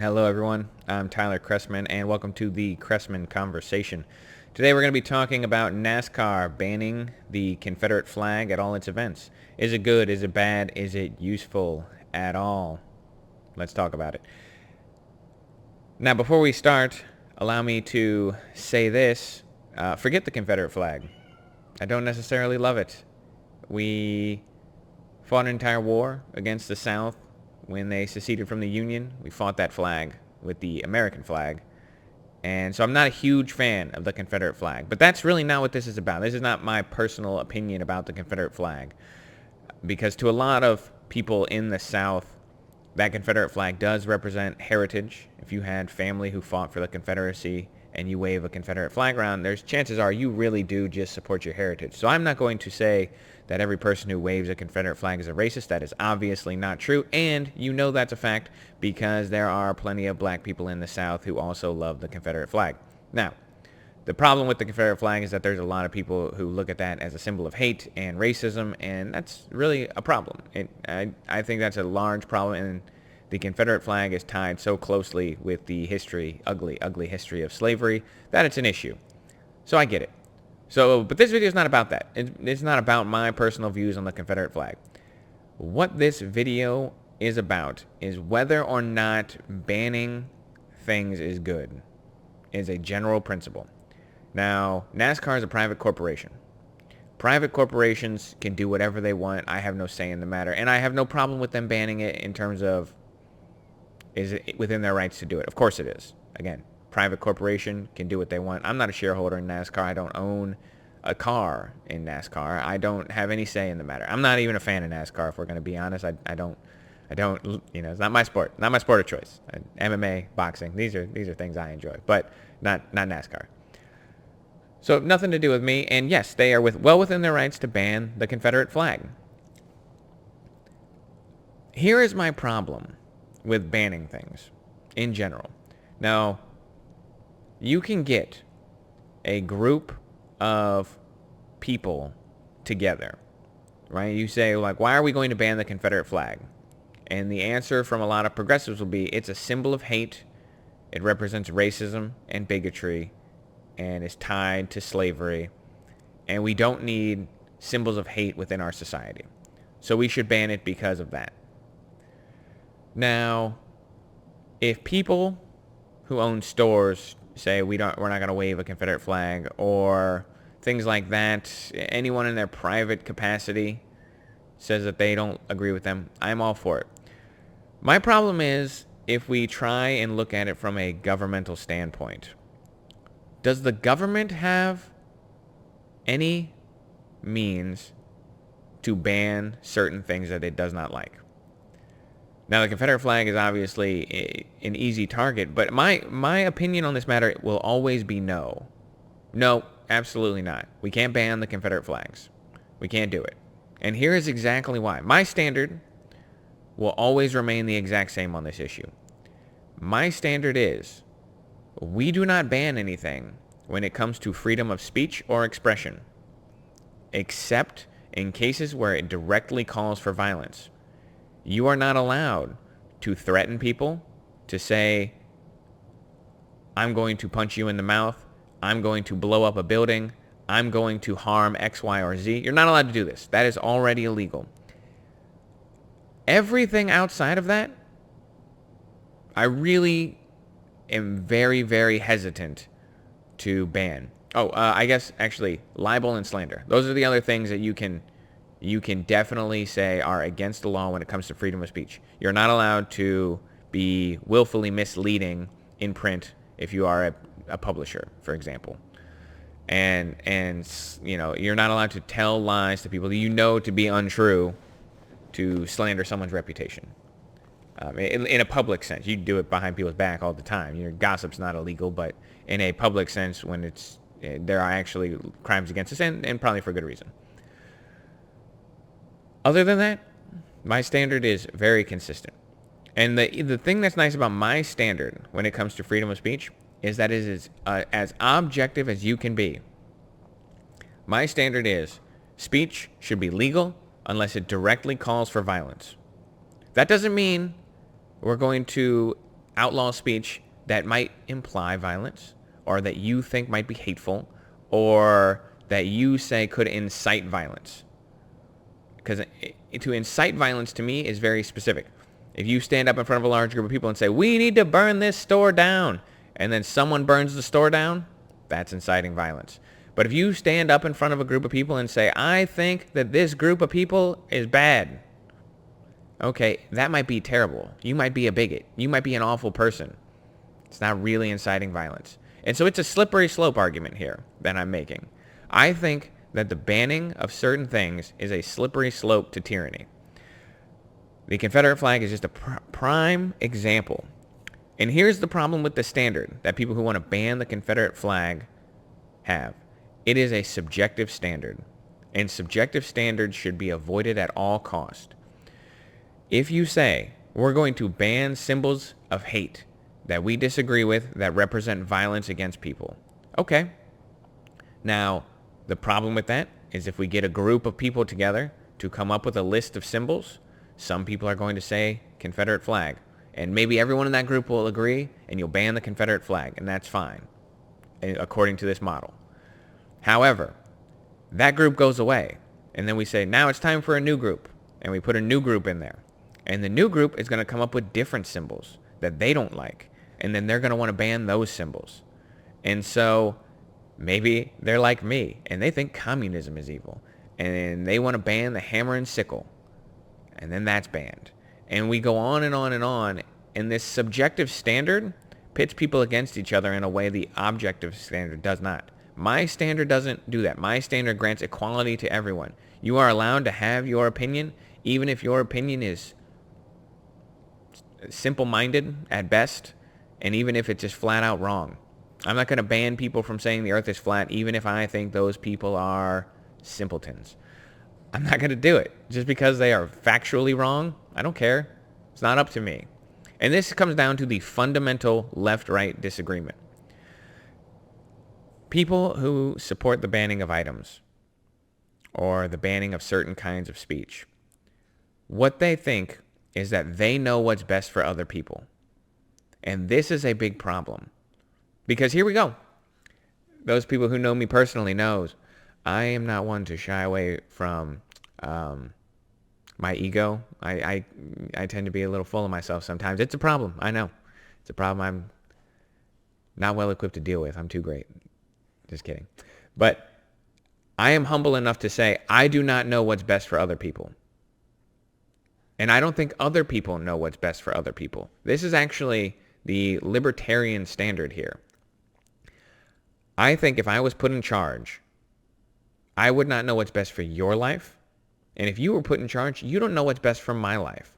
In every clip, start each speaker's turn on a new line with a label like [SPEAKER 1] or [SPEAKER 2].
[SPEAKER 1] Hello everyone, I'm Tyler Chrestman and welcome to the Chrestman Conversation. Today we're going to be talking about NASCAR banning the Confederate flag at all its events. Is it good? Is it bad? Is it useful at all? Let's talk about it. Now before we start, allow me to say this. Forget the Confederate flag. I don't necessarily love it. We fought an entire war against the South. When they seceded from the Union, we fought that flag with the American flag. And so I'm not a huge fan of the Confederate flag. But that's really not what this is about. This is not my personal opinion about the Confederate flag. Because to a lot of people in the South, that Confederate flag does represent heritage. If you had family who fought for the Confederacy and you wave a Confederate flag around, there's chances are you really do just support your heritage. So I'm not going to say that every person who waves a Confederate flag is a racist. That is obviously not true, and you know that's a fact because there are plenty of black people in the South who also love the Confederate flag. Now, the problem with the Confederate flag is that there's a lot of people who look at that as a symbol of hate and racism, and that's really a problem. I think that's a large problem, and the Confederate flag is tied so closely with the history, ugly history of slavery, that it's an issue. So I get it. But this video is not about that. It's not about my personal views on the Confederate flag. What this video is about is whether or not banning things is good, is a general principle. Now, NASCAR is a private corporation. Private corporations can do whatever they want. I have no say in the matter, and I have no problem with them banning it in terms of, is it within their rights to do it? Of course it is. Again, private corporation can do what they want. I'm not a shareholder in NASCAR. I don't own a car in NASCAR. I don't have any say in the matter. I'm not even a fan of NASCAR, if we're going to be honest. I don't, it's not my sport. Not my sport of choice. MMA, boxing, these are things I enjoy, but not NASCAR. So nothing to do with me. And yes, they are well within their rights to ban the Confederate flag. Here is my problem with banning things in general. Now, you can get a group of people together, right? You say, like, why are we going to ban the Confederate flag? And the answer from a lot of progressives will be, it's a symbol of hate. It represents racism and bigotry and is tied to slavery. And we don't need symbols of hate within our society. So we should ban it because of that. Now, if people who own stores say we're not going to wave a Confederate flag or things like that, anyone in their private capacity says that they don't agree with them, I'm all for it. My problem is if we try and look at it from a governmental standpoint. Does the government have any means to ban certain things that it does not like? Now, the Confederate flag is obviously an easy target, but my opinion on this matter will always be no. No, absolutely not. We can't ban the Confederate flags. We can't do it. And here is exactly why. My standard will always remain the exact same on this issue. My standard is we do not ban anything when it comes to freedom of speech or expression, except in cases where it directly calls for violence. You are not allowed to threaten people, to say, I'm going to punch you in the mouth, I'm going to blow up a building, I'm going to harm X, Y, or Z. You're not allowed to do this. That is already illegal. Everything outside of that, I really am very, very hesitant to ban. I guess actually libel and slander. Those are the other things that you can definitely say are against the law when it comes to freedom of speech. You're not allowed to be willfully misleading in print if you are a publisher, for example. And you're not allowed to tell lies to people that you know to be untrue to slander someone's reputation. In a public sense, you do it behind people's back all the time. Gossip's not illegal, but in a public sense, when there are actually crimes against us, and probably for good reason. Other than that, my standard is very consistent. And the thing that's nice about my standard when it comes to freedom of speech is that it is as objective as you can be. My standard is speech should be legal unless it directly calls for violence. That doesn't mean we're going to outlaw speech that might imply violence, or that you think might be hateful, or that you say could incite violence. Because to incite violence to me is very specific. If you stand up in front of a large group of people and say, we need to burn this store down, and then someone burns the store down, that's inciting violence. But if you stand up in front of a group of people and say, I think that this group of people is bad, okay, that might be terrible. You might be a bigot. You might be an awful person. It's not really inciting violence. And so it's a slippery slope argument here that I'm making. I think that the banning of certain things is a slippery slope to tyranny. The Confederate flag is just a prime example. And here's the problem with the standard that people who want to ban the Confederate flag have. It is a subjective standard, and subjective standards should be avoided at all cost. If you say, we're going to ban symbols of hate that we disagree with that represent violence against people, okay. Now, the problem with that is if we get a group of people together to come up with a list of symbols, some people are going to say Confederate flag. And maybe everyone in that group will agree, and you'll ban the Confederate flag, and that's fine, according to this model. However, that group goes away, and then we say, now it's time for a new group, and we put a new group in there. And the new group is going to come up with different symbols that they don't like, and then they're going to want to ban those symbols. And so maybe they're like me, and they think communism is evil, and they want to ban the hammer and sickle, and then that's banned. And we go on and on and on, and this subjective standard pits people against each other in a way the objective standard does not. My standard doesn't do that. My standard grants equality to everyone. You are allowed to have your opinion, even if your opinion is simple-minded at best, and even if it's just flat out wrong. I'm not going to ban people from saying the earth is flat, even if I think those people are simpletons. I'm not going to do it. Just because they are factually wrong, I don't care. It's not up to me. And this comes down to the fundamental left-right disagreement. People who support the banning of items or the banning of certain kinds of speech, what they think is that they know what's best for other people. And this is a big problem. Because here we go. Those people who know me personally knows I am not one to shy away from my ego. I tend to be a little full of myself sometimes. It's a problem. I know. It's a problem I'm not well equipped to deal with. I'm too great. Just kidding. But I am humble enough to say I do not know what's best for other people. And I don't think other people know what's best for other people. This is actually the libertarian standard here. I think if I was put in charge, I would not know what's best for your life. And if you were put in charge, you don't know what's best for my life.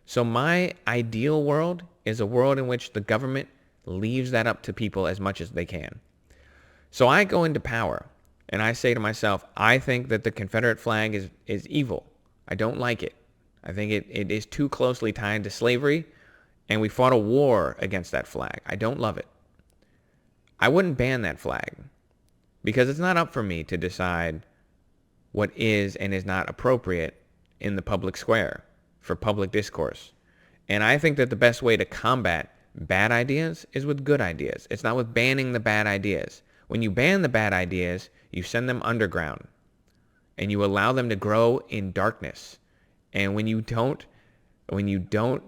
[SPEAKER 1] So my ideal world is a world in which the government leaves that up to people as much as they can. So I go into power and I say to myself, I think that the Confederate flag is evil. I don't like it. I think it is too closely tied to slavery, and we fought a war against that flag. I don't love it. I wouldn't ban that flag because it's not up for me to decide what is and is not appropriate in the public square for public discourse. And I think that the best way to combat bad ideas is with good ideas. It's not with banning the bad ideas. When you ban the bad ideas, you send them underground and you allow them to grow in darkness. And when you don't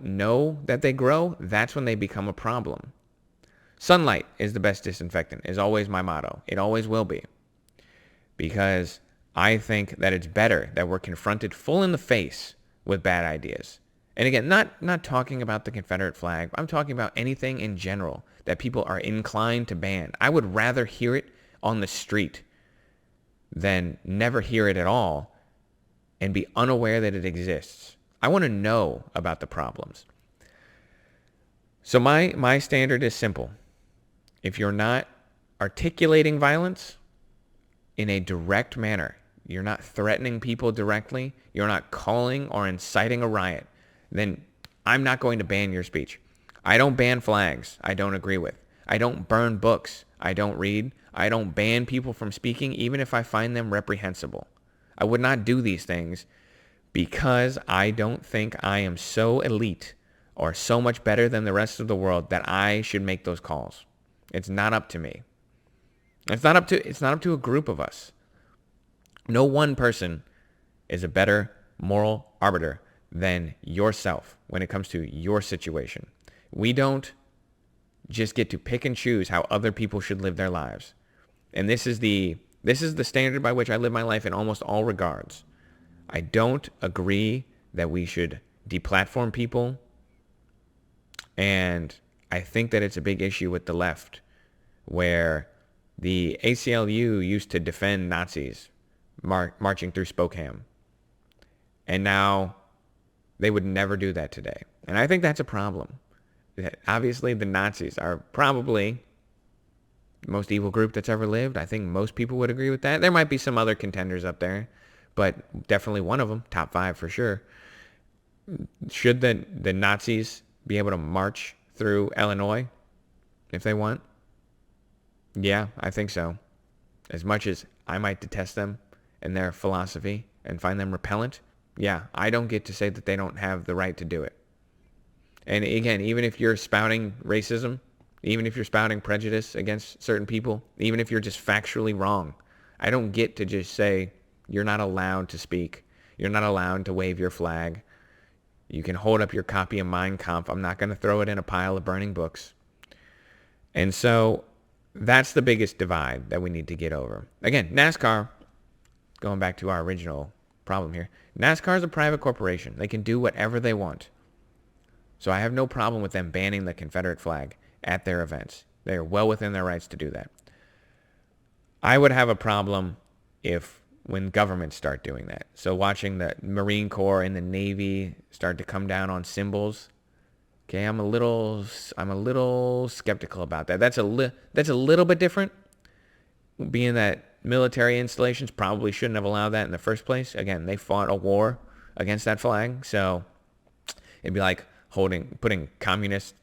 [SPEAKER 1] know that they grow, that's when they become a problem. Sunlight is the best disinfectant, is always my motto. It always will be. Because I think that it's better that we're confronted full in the face with bad ideas. And again, not talking about the Confederate flag. I'm talking about anything in general that people are inclined to ban. I would rather hear it on the street than never hear it at all and be unaware that it exists. I want to know about the problems. So my standard is simple. If you're not articulating violence in a direct manner, you're not threatening people directly, you're not calling or inciting a riot, then I'm not going to ban your speech. I don't ban flags I don't agree with. I don't burn books I don't read. I don't ban people from speaking even if I find them reprehensible. I would not do these things because I don't think I am so elite or so much better than the rest of the world that I should make those calls. It's not up to me. It's not up to a group of us. No one person is a better moral arbiter than yourself when it comes to your situation. We don't just get to pick and choose how other people should live their lives. And this is the standard by which I live my life in almost all regards. I don't agree that we should deplatform people. And I think that it's a big issue with the left, where the ACLU used to defend Nazis marching through Spokane. And now they would never do that today. And I think that's a problem. Obviously, the Nazis are probably the most evil group that's ever lived. I think most people would agree with that. There might be some other contenders up there, but definitely one of them, top 5 for sure. Should the Nazis be able to march through Illinois if they want? Yeah, I think so. As much as I might detest them and their philosophy and find them repellent, yeah, I don't get to say that they don't have the right to do it. And again, even if you're spouting racism, even if you're spouting prejudice against certain people, even if you're just factually wrong, I don't get to just say you're not allowed to speak. You're not allowed to wave your flag. You can hold up your copy of Mein Kampf. I'm not going to throw it in a pile of burning books. And so that's the biggest divide that we need to get over. Again, NASCAR, going back to our original problem here, NASCAR is a private corporation. They can do whatever they want. So I have no problem with them banning the Confederate flag at their events. They are well within their rights to do that. I would have a problem when governments start doing that. So watching the Marine Corps and the Navy start to come down on symbols, okay, I'm a little skeptical about that. That's a little bit different, being that military installations probably shouldn't have allowed that in the first place. Again, they fought a war against that flag, so it'd be like putting communist,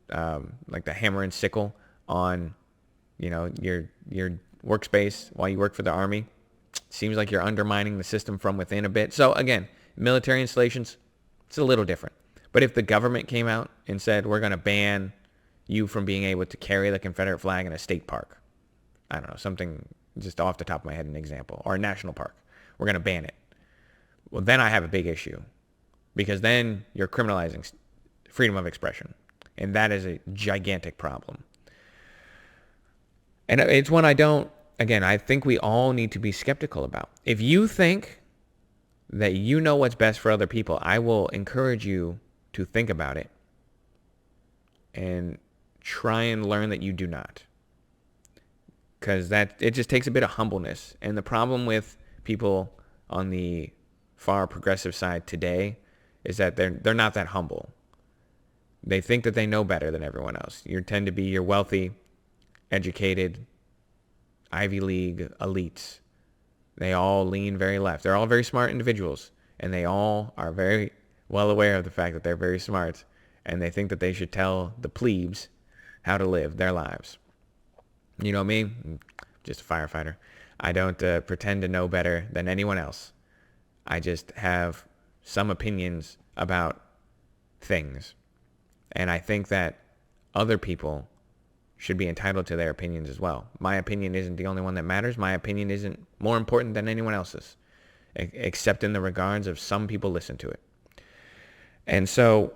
[SPEAKER 1] like the hammer and sickle on, your workspace while you work for the army. Seems like you're undermining the system from within a bit. So again, military installations, it's a little different. But if the government came out and said, we're going to ban you from being able to carry the Confederate flag in a state park, I don't know, something just off the top of my head, an example, or a national park, we're going to ban it. Well, then I have a big issue, because then you're criminalizing freedom of expression. And that is a gigantic problem. And it's one I think we all need to be skeptical about. If you think that you know what's best for other people, I will encourage you to think about it and try and learn that you do not. Because it just takes a bit of humbleness. And the problem with people on the far progressive side today is that they're not that humble. They think that they know better than everyone else. You tend to be your wealthy, educated, Ivy League elites. They all lean very left. They're all very smart individuals, and they all are very well aware of the fact that they're very smart, and they think that they should tell the plebes how to live their lives. You know me, I'm just a firefighter. I don't pretend to know better than anyone else. I just have some opinions about things. And I think that other people should be entitled to their opinions as well. My opinion isn't the only one that matters. My opinion isn't more important than anyone else's, except in the regards of some people listen to it. And so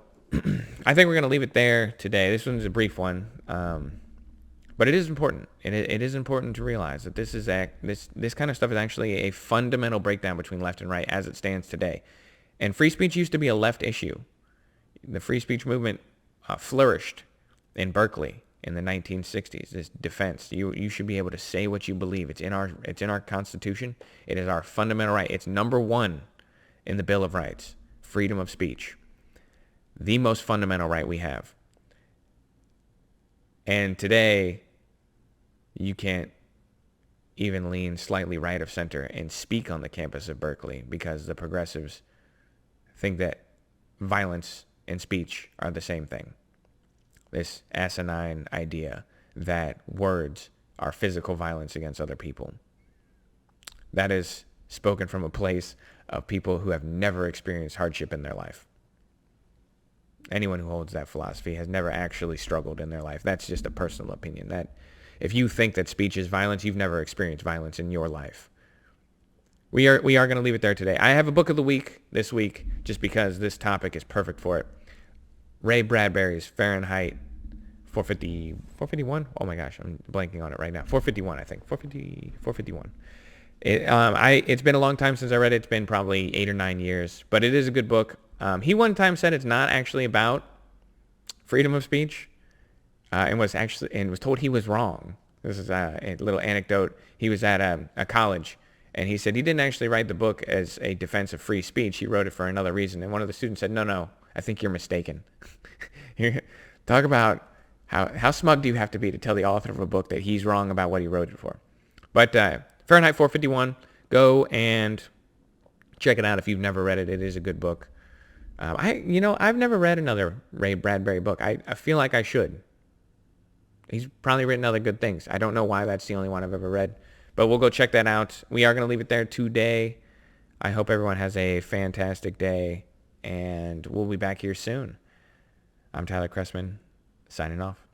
[SPEAKER 1] I think we're going to leave it there today. This one's a brief one, but it is important. And it is important to realize that this kind of stuff is actually a fundamental breakdown between left and right as it stands today. And free speech used to be a left issue. The free speech movement flourished in Berkeley in the 1960s. This defense, you should be able to say what you believe. It's in our Constitution. It is our fundamental right. It's number 1 in the Bill of Rights, freedom of speech, the most fundamental right we have. And today, you can't even lean slightly right of center and speak on the campus of Berkeley because the progressives think that violence and speech are the same thing. This asinine idea that words are physical violence against other people. That is spoken from a place of people who have never experienced hardship in their life. Anyone who holds that philosophy has never actually struggled in their life. That's just a personal opinion. That if you think that speech is violence, you've never experienced violence in your life. We are going to leave it there today. I have a book of the week this week just because this topic is perfect for it. Ray Bradbury's Fahrenheit 451. Oh my gosh, I'm blanking on it right now. 451, I think. 451. It's been a long time since I read it. It's been probably 8 or 9 years, but it is a good book. He one time said it's not actually about freedom of speech, and was told he was wrong. This is a little anecdote. He was at a college, and he said he didn't actually write the book as a defense of free speech. He wrote it for another reason. And one of the students said, no, I think you're mistaken. Talk about how smug do you have to be to tell the author of a book that he's wrong about what he wrote it for. But Fahrenheit 451, go and check it out if you've never read it. It is a good book. I've never read another Ray Bradbury book. I feel like I should. He's probably written other good things. I don't know why that's the only one I've ever read. But we'll go check that out. We are going to leave it there today. I hope everyone has a fantastic day, and we'll be back here soon. I'm Tyler Chrestman, signing off.